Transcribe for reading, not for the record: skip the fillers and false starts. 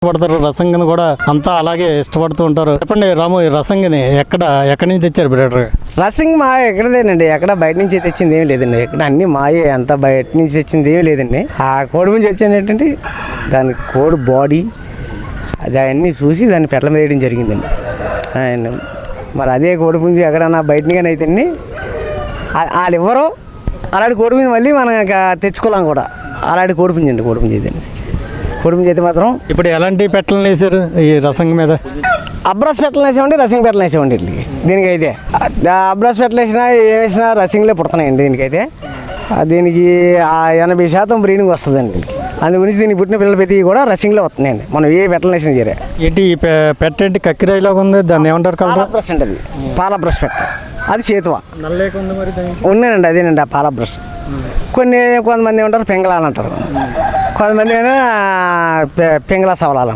ఇష్టపడతారు, రసంగిని కూడా అంతా అలాగే ఇష్టపడుతూ ఉంటారు. చెప్పండి రాము, ఈ రసంగిని ఎక్కడి నుంచి తెచ్చారు బ్రీడర్? రసింగ్ మా ఎక్కడదేనండి, ఎక్కడ బయట నుంచి తెచ్చింది ఏమి లేదండి. ఎక్కడ అన్ని మాయే, అంతా బయట నుంచి తెచ్చింది ఏమి లేదండి. ఆ కోడి నుంచి వచ్చాను ఏంటంటే దాని కోడి బాడీ అది అన్నీ చూసి దాన్ని పెట్టల మీద వేయడం జరిగిందండి. మరి అదే కోడి పుంజు ఎక్కడన్నా బయటనిగానే అయితేండి వాళ్ళు ఇవ్వరు. అలాంటి కోడి పుంజు మళ్ళీ మనం తెచ్చుకోలేం కూడా. అలాంటి కోడి పుంజు అండి, కోడి పుంజు అయితేండి. కోడి పుంజు అయితే మాత్రం ఇప్పుడు ఎలాంటి పెట్టలను వేసారు ఈ రసంగి మీద? అబ్రాస్ పెట్టలు వేసామండి, రసింగ్ పెట్టలు వేసామండి వీటికి. దీనికైతే అబ్రాస్ పెట్టలు వేసినా ఏం వేసినా రసింగ్లే పుడుతున్నాయండి. దీనికైతే దీనికి 80% బ్రీడింగ్ వస్తుందండి. అందు గురించి దీనికి పుట్టిన పిల్లల ప్రతి కూడా రసింగ్లో వస్తున్నాయండి. మనం ఏ పెట్టలు వేసినా చేరే. ఏంటి ఈ పెట్ట ఏంటి కక్కిరాయిలాగా ఉంది, దాన్ని ఏమంటారు? పాల బ్రష్ అండి, అది పాల బ్రష్ పెట్ట. అది చేతువ మరి ఉన్నానండి, అదేనండి ఆ పాల బ్రష్. కొంతమంది ఏమంటారు పింగళ అని అంటారు, కొంతమంది పింగళ సవలాలు.